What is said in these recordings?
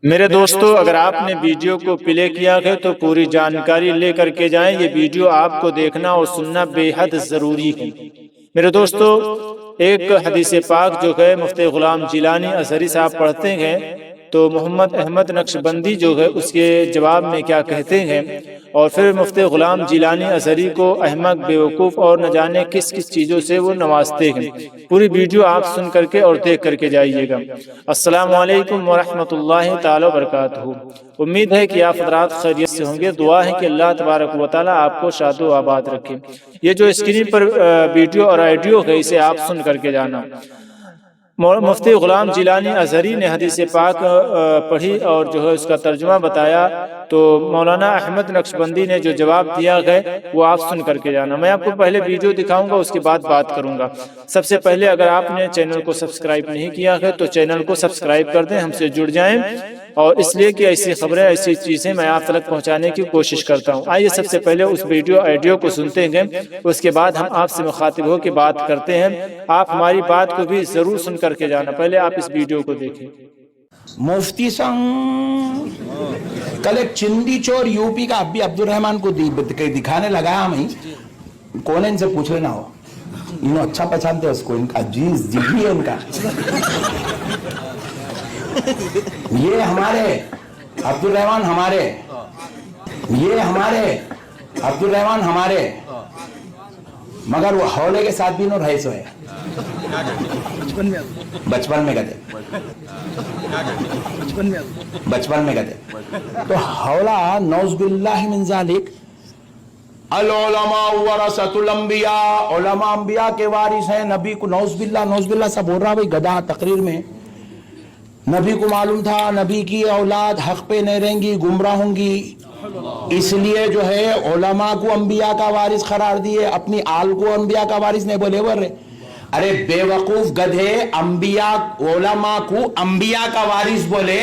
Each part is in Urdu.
میرے دوستو، اگر آپ نے ویڈیو کو پلے کیا ہے تو پوری جانکاری لے کر کے جائیں۔ یہ ویڈیو آپ کو دیکھنا اور سننا بے حد ضروری ہے۔ میرے دوستو، ایک حدیث پاک جو ہے مفتی غلام جیلانی ازہری صاحب پڑھتے ہیں تو محمد احمد نقشبندی جو ہے اس کے جواب میں کیا کہتے ہیں، اور پھر مفتی غلام جیلانی ازہری کو احمق، بیوقوف اور نہ جانے کس کس چیزوں سے وہ نوازتے ہیں۔ پوری ویڈیو آپ سن کر کے اور دیکھ کر کے جائیے گا۔ السلام علیکم ورحمۃ اللہ تعالی وبرکاتہ۔ امید ہے کہ آپ حضرات خیریت سے ہوں گے۔ دعا ہے کہ اللہ تبارک و تعالی آپ کو شاد و آباد رکھے۔ یہ جو اسکرین پر ویڈیو اور آڈیو ہے اسے آپ سن کر کے جانا۔ مفتی غلام جیلانی ازہری نے حدیث پاک پڑھی اور جو ہے اس کا ترجمہ بتایا، تو مولانا احمد نقشبندی نے جو جواب دیا ہے وہ آپ سن کر کے جانا۔ میں آپ کو پہلے ویڈیو دکھاؤں گا، اس کے بعد بات کروں گا۔ سب سے پہلے اگر آپ نے چینل کو سبسکرائب نہیں کیا ہے تو چینل کو سبسکرائب کر دیں، ہم سے جڑ جائیں، اور اس لیے کہ ایسی خبریں، ایسی چیزیں میں آپ تک پہنچانے کی کوشش کرتا ہوں۔ آئیے سب سے پہلے اس ویڈیو آڈیو کو سنتے ہیں، اس کے بعد ہم آپ سے مخاطب ہو کے بات کرتے ہیں۔ آپ ہماری بات کو بھی ضرور سن کر کے جانا۔ پہلے آپ اس ویڈیو کو دیکھیں۔ مفتی سنگ کل ایک چندی چور یوپی کا ابی عبد الرحمان کو دکھانے لگایا، میں کون ہے ان سے پوچھ لینا ہو، انہوں اچھا پہچانتے اس کو، ان کا جینس جگری ہے ان کا۔ یہ ہمارے عبد الرحمان ہمارے، یہ ہمارے عبد الرحمان ہمارے، مگر وہ حولے کے ساتھ بھی انہوں رہے سو ہے، بچپن میں گئے، بچپن میں گئے تو حولہ نوز باللہ من ذالک۔ العلماء ورثۃ الانبیاء، علماء انبیاء کے وارث ہیں۔ نبی کو نوز باللہ سا بول رہا بھائی گدھا تقریر میں۔ نبی کو معلوم تھا نبی کی اولاد حق پہ نہیں رہیں گی، گمراہ ہوں گی، اس لیے جو ہے علماء کو انبیاء کا وارث قرار دیے، اپنی آل کو انبیاء کا وارث نہیں بولے۔ ارے بے وقوف گدھے، انبیاء علماء کو انبیاء کا وارث بولے،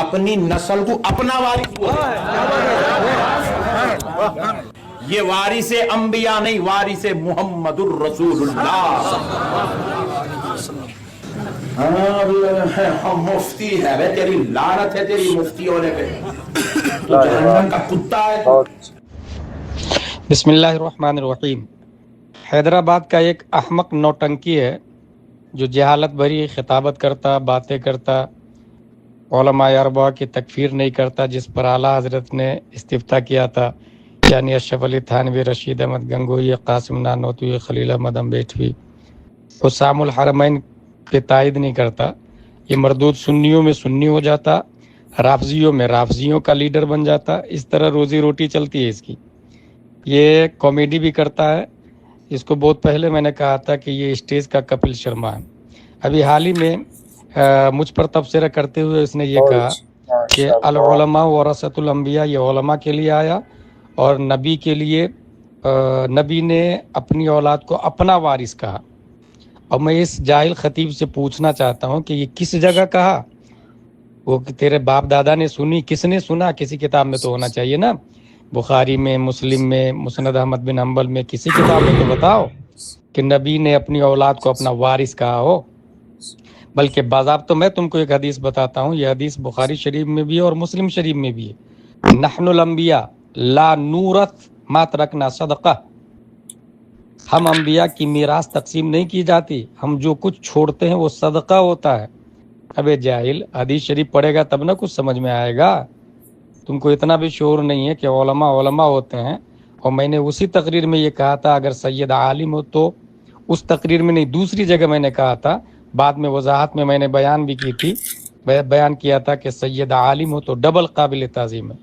اپنی نسل کو اپنا وارث بولے۔ یہ وارث انبیاء نہیں، وارث محمد الرسول اللہ۔ مفتی ہے بے، تیری لعنت ہے تیری مفتی ہونے پہ، تو جہنم کا کتا ہے۔ بسم اللہ الرحمن الرحیم۔ حیدرآباد کا ایک احمق نوٹنکی ہے جو جہالت بھری خطابت کرتا، باتیں کرتا، علماء اربعہ کی تکفیر نہیں کرتا، جس پر اعلیٰ حضرت نے استفتاء کیا تھا، یعنی اشرف علی تھانوی، رشید احمد گنگوئی، قاسم نانوتوی، خلیل احمد امبیٹوی، حسام الحرمین پہ تائید نہیں کرتا۔ یہ مردود سنیوں میں سنی ہو جاتا، رافضیوں میں رافضیوں کا لیڈر بن جاتا۔ اس طرح روزی روٹی چلتی ہے اس کی۔ یہ کامیڈی بھی کرتا ہے۔ اس کو بہت پہلے میں نے کہا تھا کہ یہ اسٹیج کا کپل شرما ہے۔ ابھی حال ہی میں مجھ پر تبصرہ کرتے ہوئے اس نے یہ کہا کہ العلماء ورثۃ الانبیاء، یہ علماء کے لیے آیا اور نبی کے لیے، نبی نے اپنی اولاد کو اپنا وارث کہا۔ اور میں اس جاہل خطیب سے پوچھنا چاہتا ہوں کہ یہ کس جگہ کہا؟ وہ کہ تیرے باپ دادا نے سنی، کس نے سنا؟ کسی کتاب میں تو ہونا چاہیے نا، بخاری میں، مسلم میں، مسند احمد بن حنبل میں، کسی کتاب میں تو بتاؤ کہ نبی نے اپنی اولاد کو اپنا وارث کہا ہو۔ بلکہ باضابطہ میں تم کو ایک حدیث بتاتا ہوں، یہ حدیث بخاری شریف میں بھی ہے اور مسلم شریف میں بھی ہے۔ نحن الانبیاء لا نورث ما ترکنا صدقہ، ہم انبیاء کی میراث تقسیم نہیں کی جاتی، ہم جو کچھ چھوڑتے ہیں وہ صدقہ ہوتا ہے۔ ابے جاہل، حدیث شریف پڑھے گا تب نہ کچھ سمجھ میں آئے گا۔ تم کو اتنا بھی شعور نہیں ہے کہ علماء علماء ہوتے ہیں۔ اور میں نے اسی تقریر میں یہ کہا تھا اگر سید عالم ہو تو، اس تقریر میں نہیں دوسری جگہ میں نے کہا تھا، بعد میں وضاحت میں میں نے بیان بھی کی تھی، بیان کیا تھا کہ سید عالم ہو تو ڈبل قابل تعظیم ہے۔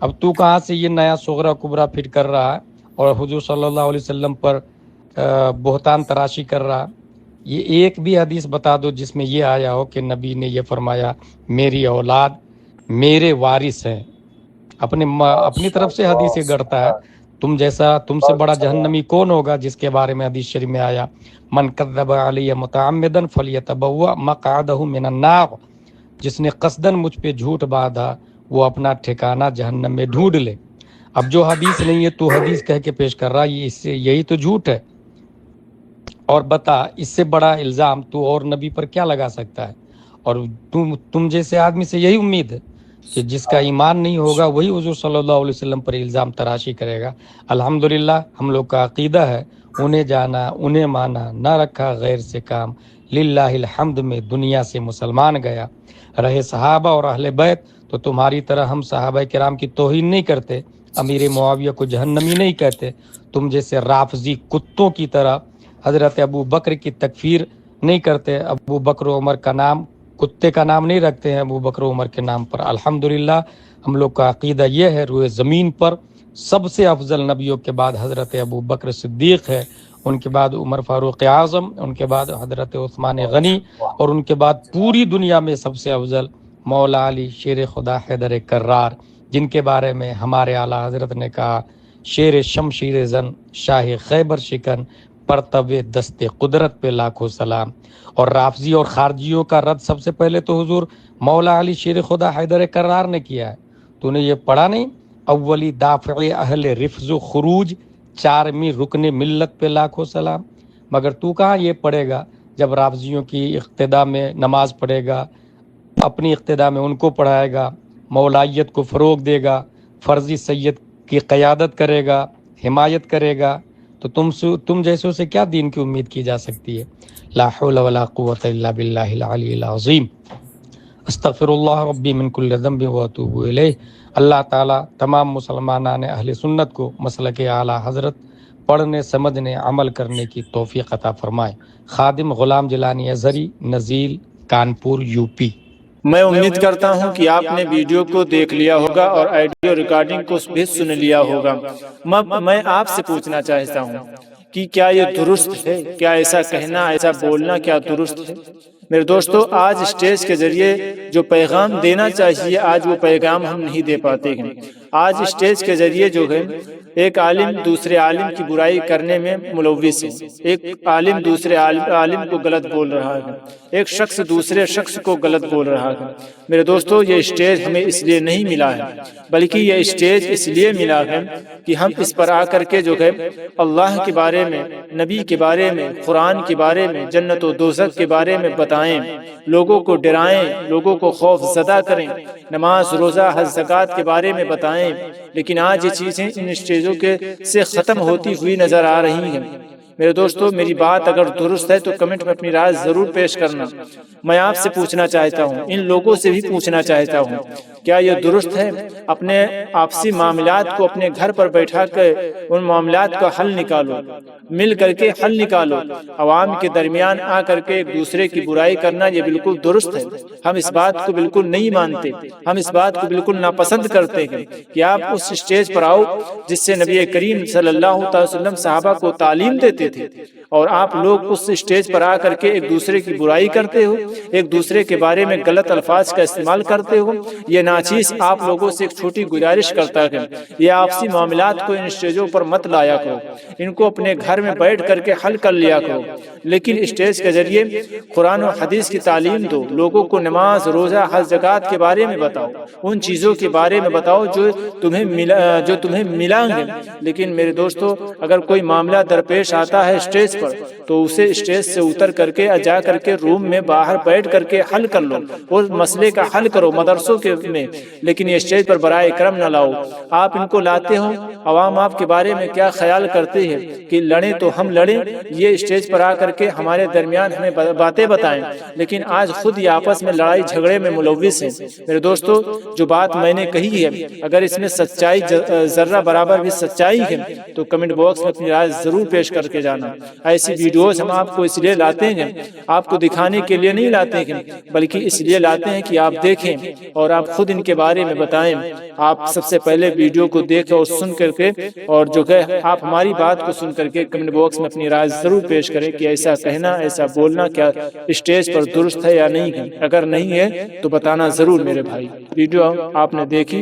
اب تو کہاں سے یہ نیا صغرا کبرا پھر کر رہا ہے اور حضور صلی اللہ علیہ وسلم پر بہتان تراشی کر رہا؟ یہ ایک بھی حدیث بتا دو جس میں یہ آیا ہو کہ نبی نے یہ فرمایا میری اولاد میرے وارث ہیں۔ اپنی طرف سے حدیثیں گڑتا ہے۔ تم جیسا، تم سے بڑا جہنمی کون ہوگا جس کے بارے میں حدیث شریف میں آیا من کذب علی متعمدا فلیتبوأ مقعدہ من النار، جس نے قصدن مجھ پہ جھوٹ باندھا وہ اپنا ٹھکانہ جہنم میں ڈھونڈ لے۔ اب جو حدیث نہیں ہے تو حدیث کہہ کے پیش کر رہا، یہ اس سے یہی تو جھوٹ ہے۔ اور بتا اس سے بڑا الزام تو اور نبی پر کیا لگا سکتا ہے؟ اور تم جیسے آدمی سے یہی امید ہے کہ جس کا ایمان نہیں ہوگا وہی حضور صلی اللہ علیہ وسلم پر الزام تراشی کرے گا۔ الحمدللہ ہم لوگ کا عقیدہ ہے انہیں جانا انہیں مانا، نہ رکھا غیر سے کام، للہ الحمد میں دنیا سے مسلمان گیا۔ رہے صحابہ اور اہل بیت تو تمہاری طرح ہم صحابہ کرام کی توہین نہیں کرتے، امیر معاویہ کو جہنمی نہیں کہتے، تم جیسے رافضی کتوں کی طرح حضرت ابو بکر کی تکفیر نہیں کرتے، ابو بکر و عمر کا نام کتے کا نام نہیں رکھتے ہیں ابو بکر و عمر کے نام پر۔ الحمدللہ ہم لوگ کا عقیدہ یہ ہے روئے زمین پر سب سے افضل نبیوں کے بعد حضرت ابو بکر صدیق ہے، ان کے بعد عمر فاروق اعظم، ان کے بعد حضرت عثمان غنی، اور ان کے بعد پوری دنیا میں سب سے افضل مولا علی شیر خدا حیدر کرار، جن کے بارے میں ہمارے اعلیٰ حضرت نے کہا شیر شمشیر زن شاہ خیبر شکن پرتب دست قدرت پہ لاکھوں سلام۔ اور رافضی اور خارجیوں کا رد سب سے پہلے تو حضور مولا علی شیر خدا حیدر کرار نے کیا ہے۔ تو نے یہ پڑھا نہیں؟ اولی دافع اہل رفض و خروج، چارمی رکن ملت پہ لاکھوں سلام۔ مگر تو کہاں یہ پڑھے گا جب رافضیوں کی اقتدا میں نماز پڑھے گا، اپنی اقتدا میں ان کو پڑھائے گا، مولائیت کو فروغ دے گا، فرضی سید کی قیادت کرے گا، حمایت کرے گا، تو تم جیسوں سے کیا دین کی امید کی جا سکتی ہے؟ لا حول ولا قوت الا باللہ العلی العظیم۔ استغفر اللہ ربی من کل ذنب واتوب الیہ۔ اللہ تعالیٰ تمام مسلمانان اہل سنت کو مسلک اعلیٰ حضرت پڑھنے سمجھنے عمل کرنے کی توفیق عطا فرمائے۔ خادم غلام جیلانی ازہری، نزیل، کانپور، یو پی۔ میں امید کرتا ہوں کہ آپ نے ویڈیو کو دیکھ لیا ہوگا اور آڈیو ریکارڈنگ کو بھی سن لیا ہوگا۔ میں آپ سے پوچھنا چاہتا ہوں کہ کیا یہ درست ہے؟ کیا ایسا کہنا ایسا بولنا کیا درست ہے؟ میرے دوستو، آج اسٹیج کے ذریعے جو پیغام دینا چاہیے آج وہ پیغام ہم نہیں دے پاتے ہیں۔ آج اسٹیج کے ذریعے جو ہے ایک عالم دوسرے عالم کی برائی کرنے میں ملوث ہے، ایک عالم دوسرے عالم کو غلط بول رہا ہے، ایک شخص دوسرے شخص کو غلط بول رہا ہے۔ میرے دوستو، یہ اسٹیج ہمیں اس لیے نہیں ملا ہے بلکہ یہ اسٹیج اس لیے ملا ہے کہ ہم اس پر آ کر کے جو ہے اللہ کے بارے میں، نبی کے بارے میں، قرآن کے بارے میں، جنت و دوزخ کے بارے میں بتائیں، لوگوں کو ڈرائیں، لوگوں کو خوف زدہ کریں، نماز روزہ حج زکوٰۃ کے بارے میں بتائیں۔ لیکن آج یہ چیزیں ان اسٹیجوں کے سے ختم ہوتی ہوئی نظر آ رہی ہیں۔ میرے دوستو، میری بات اگر درست ہے تو کمنٹ میں اپنی رائے ضرور پیش کرنا۔ میں آپ سے پوچھنا چاہتا ہوں، ان لوگوں سے بھی پوچھنا چاہتا ہوں، کیا یہ درست ہے؟ اپنے آپسی معاملات کو اپنے گھر پر بیٹھا کر ان معاملات کا حل نکالو، مل کر کے حل نکالو۔ عوام کے درمیان آ کر کے ایک دوسرے کی برائی کرنا یہ بالکل درست ہے۔ ہم اس بات کو بالکل نہیں مانتے، ہم اس بات کو بالکل ناپسند کرتے ہیں کہ آپ اس اسٹیج پر آؤ جس سے نبی کریم صلی اللہ علیہ وسلم صحابہ کو تعلیم دیتے تھے، اور آپ لوگ اس اسٹیج پر آ کر کے ایک دوسرے کی برائی کرتے ہو، ایک دوسرے کے بارے میں غلط الفاظ کا استعمال کرتے ہو۔ یہ ناچیز آپ لوگوں سے ایک چھوٹی گزارش کرتا ہے، یہ آپسی معاملات کو ان اسٹیجوں پر مت لایا کرو، ان کو اپنے گھر میں بیٹھ کر کے حل کر لیا کرو، لیکن اسٹیج کے ذریعے قرآن و حدیث کی تعلیم دو، لوگوں کو نماز روزہ حج زکوٰۃ کے بارے میں بتاؤ، ان چیزوں کے بارے میں بتاؤ جو تمہیں ملیں گے۔ لیکن میرے دوستو، اگر کوئی معاملہ درپیش آتا ہے اسٹیج پر تو اسے اسٹیج سے اتر کر کے جا کر کے روم میں باہر بیٹھ کر کے حل کر لو، اس مسئلے کا حل کرو مدرسوں کے میں، لیکن یہ اسٹیج پر برائے کرم نہ لاؤ۔ آپ ان کو لاتے ہو، عوام آپ کے بارے میں کیا خیال کرتے ہیں کہ لڑیں تو ہم لڑیں، یہ اسٹیج پر آ کر کے ہمارے درمیان ہمیں باتیں بتائیں، لیکن آج خود یہ آپس میں لڑائی جھگڑے میں ملوث ہیں۔ میرے دوستو، جو بات میں نے کہی ہے اگر اس میں سچائی ذرہ برابر بھی سچائی ہے تو کمنٹ باکس میں اپنی رائے ضرور پیش کر کے جانا۔ ایسی ویڈیوز ہم آپ کو اس لیے لاتے ہیں، آپ کو دکھانے کے لیے نہیں لاتے ہیں، بلکہ اس لیے لاتے ہیں کہ آپ دیکھیں اور آپ خود ان کے بارے میں بتائیں۔ آپ سب سے پہلے ویڈیو کو دیکھیں اور سن کر کے، اور جو ہے آپ ہماری بات کو سن کر کے کمنٹ باکس میں اپنی رائے ضرور پیش کریں کہ ایسا کہنا ایسا بولنا کیا اسٹیج پر درست ہے یا نہیں ہے۔ اگر نہیں ہے تو بتانا ضرور میرے بھائی۔ ویڈیو آپ نے دیکھی